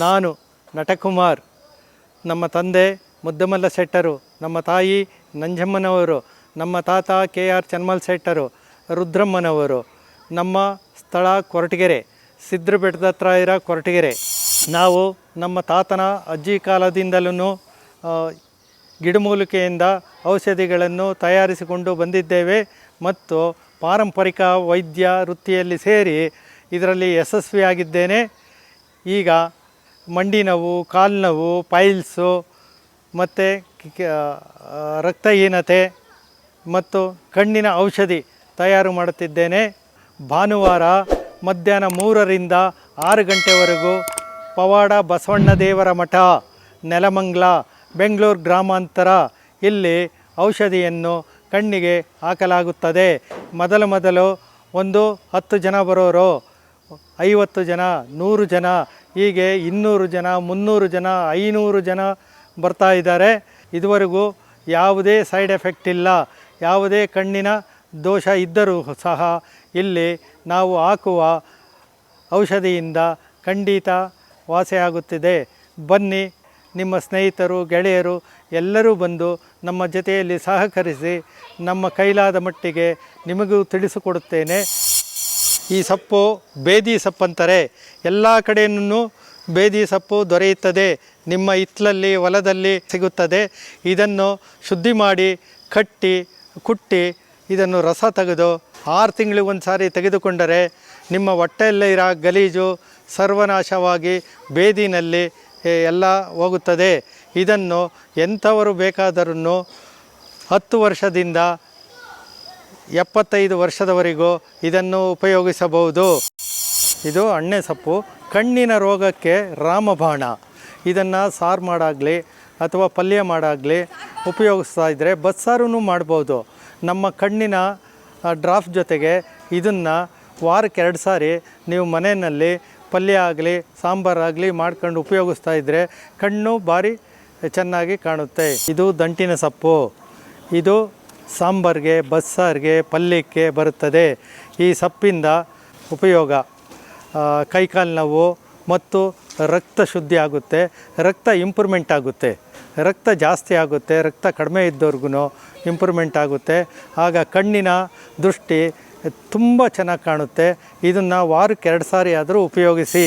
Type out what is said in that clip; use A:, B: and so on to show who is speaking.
A: ನಾನು ನಟಕುಮಾರ್, ನಮ್ಮ ತಂದೆ ಮುದ್ದಮಲ್ಲ ಶೆಟ್ಟರು, ನಮ್ಮ ತಾಯಿ ನಂಜಮ್ಮನವರು, ನಮ್ಮ ತಾತ KR ಚನ್ಮಲ್ ಶೆಟ್ಟರು, ರುದ್ರಮ್ಮನವರು. ನಮ್ಮ ಸ್ಥಳ ಕೊರಟಗೆರೆ, ಸಿದ್ರ ಬೆಟ್ಟದ ಹತ್ರ ಇರೋ ಕೊರಟಗೆರೆ. ನಾವು ನಮ್ಮ ತಾತನ ಅಜ್ಜಿ ಕಾಲದಿಂದಲೂ ಗಿಡಮೂಲಿಕೆಯಿಂದ ಔಷಧಿಗಳನ್ನು ತಯಾರಿಸಿಕೊಂಡು ಬಂದಿದ್ದೇವೆ ಮತ್ತು ಪಾರಂಪರಿಕ ವೈದ್ಯ ವೃತ್ತಿಯಲ್ಲಿ ಸೇರಿ ಇದರಲ್ಲಿ ಯಶಸ್ವಿಯಾಗಿದ್ದೇನೆ. ಈಗ ಮಂಡಿ ನೋವು, ಕಾಲು ನೋವು, ಪೈಲ್ಸು ಮತ್ತು ರಕ್ತಹೀನತೆ ಮತ್ತು ಕಣ್ಣಿನ ಔಷಧಿ ತಯಾರು ಮಾಡುತ್ತಿದ್ದೇನೆ. ಭಾನುವಾರ ಮಧ್ಯಾಹ್ನ 3ರಿಂದ 6 ಗಂಟೆವರೆಗೂ ಪವಾಡ ಬಸವಣ್ಣ ದೇವರ ಮಠ, ನೆಲಮಂಗಲ, ಬೆಂಗಳೂರು ಗ್ರಾಮಾಂತರ ಇಲ್ಲಿ ಔಷಧಿಯನ್ನು ಕಣ್ಣಿಗೆ ಹಾಕಲಾಗುತ್ತದೆ. ಮೊದಲು ಒಂದು 10 ಜನ ಬರೋರು, 50 ಜನ, 100 ಜನ, ಹೀಗೆ 200 ಜನ, 300 ಜನ, 500 ಜನ ಬರ್ತಾ ಇದ್ದಾರೆ. ಇದುವರೆಗೂ ಯಾವುದೇ ಸೈಡ್ ಎಫೆಕ್ಟ್ ಇಲ್ಲ. ಯಾವುದೇ ಕಣ್ಣಿನ ದೋಷ ಇದ್ದರೂ ಸಹ ಇಲ್ಲಿ ನಾವು ಹಾಕುವ ಔಷಧಿಯಿಂದ ಖಂಡಿತ ವಾಸಿಯಾಗುತ್ತಿದೆ. ಬನ್ನಿ, ನಿಮ್ಮ ಸ್ನೇಹಿತರು, ಗೆಳೆಯರು ಎಲ್ಲರೂ ಬಂದು ನಮ್ಮ ಜೊತೆಯಲ್ಲಿ ಸಹಕರಿಸಿ ನಮ್ಮ ಕೈಲಾದ ಮಟ್ಟಿಗೆ ನಿಮಗೂ ತಿಳಿಸಿಕೊಡುತ್ತೇನೆ. ಈ ಸೊಪ್ಪು ಬೇದಿ ಸೊಪ್ಪಂತಾರೆ. ಎಲ್ಲ ಕಡೆಯೂ ಬೇದಿ ಸೊಪ್ಪು ದೊರೆಯುತ್ತದೆ. ನಿಮ್ಮ ಹಿತ್ತಲಲ್ಲಿ, ಹೊಲದಲ್ಲಿ ಸಿಗುತ್ತದೆ. ಇದನ್ನು ಶುದ್ಧಿ ಮಾಡಿ, ಕಟ್ಟಿ, ಕುಟ್ಟಿ, ಇದನ್ನು ರಸ ತೆಗೆದು 6 ತಿಂಗಳಿಗೊಂದು ಸಾರಿ ತೆಗೆದುಕೊಂಡರೆ ನಿಮ್ಮ ಹೊಟ್ಟೆಯಲ್ಲೇ ಇರೋ ಗಲೀಜು ಸರ್ವನಾಶವಾಗಿ ಬೇದಿನಲ್ಲಿ ಎಲ್ಲ ಹೋಗುತ್ತದೆ. ಇದನ್ನು ಎಂಥವರು ಬೇಕಾದರೂ 10 ವರ್ಷದಿಂದ 75 ವರ್ಷದವರೆಗೂ ಇದನ್ನು ಉಪಯೋಗಿಸಬಹುದು. ಇದು ಅಣ್ಣೆ ಸೊಪ್ಪು, ಕಣ್ಣಿನ ರೋಗಕ್ಕೆ ರಾಮಬಾಣ. ಇದನ್ನು ಸಾರು ಮಾಡಾಗಲಿ ಅಥವಾ ಪಲ್ಯ ಮಾಡಾಗಲಿ ಉಪಯೋಗಿಸ್ತಾ ಇದ್ದರೆ ಬಸ್ಸಾರೂ ಮಾಡ್ಬೋದು. ನಮ್ಮ ಕಣ್ಣಿನ ಡ್ರಾಪ್ ಜೊತೆಗೆ ಇದನ್ನು ವಾರಕ್ಕೆ 2 ಸಾರಿ ನೀವು ಮನೆಯಲ್ಲಿ ಪಲ್ಯ ಆಗಲಿ ಸಾಂಬಾರಾಗಲಿ ಮಾಡ್ಕೊಂಡು ಉಪಯೋಗಿಸ್ತಾ ಇದ್ದರೆ ಕಣ್ಣು ಭಾರಿ ಚೆನ್ನಾಗಿ ಕಾಣುತ್ತೆ. ಇದು ದಂಟಿನ ಸೊಪ್ಪು. ಇದು ಸಾಂಬಾರಿಗೆ, ಬಸ್ಸಾರಿಗೆ, ಪಲ್ಯಕ್ಕೆ ಬರುತ್ತದೆ. ಈ ಸೊಪ್ಪಿಂದ ಉಪಯೋಗ ಕೈಕಾಲು ನೋವು ಮತ್ತು ರಕ್ತ ಶುದ್ಧಿ ಆಗುತ್ತೆ, ರಕ್ತ ಇಂಪ್ರೂವ್ಮೆಂಟ್ ಆಗುತ್ತೆ, ರಕ್ತ ಜಾಸ್ತಿ ಆಗುತ್ತೆ, ರಕ್ತ ಕಡಿಮೆ ಇದ್ದವ್ರಿಗೂ ಇಂಪ್ರೂವ್ಮೆಂಟ್ ಆಗುತ್ತೆ. ಆಗ ಕಣ್ಣಿನ ದೃಷ್ಟಿ ತುಂಬ ಚೆನ್ನಾಗಿ ಕಾಣುತ್ತೆ. ಇದನ್ನು ವಾರಕ್ಕೆ 2 ಸಾರಿ ಆದರೂ ಉಪಯೋಗಿಸಿ.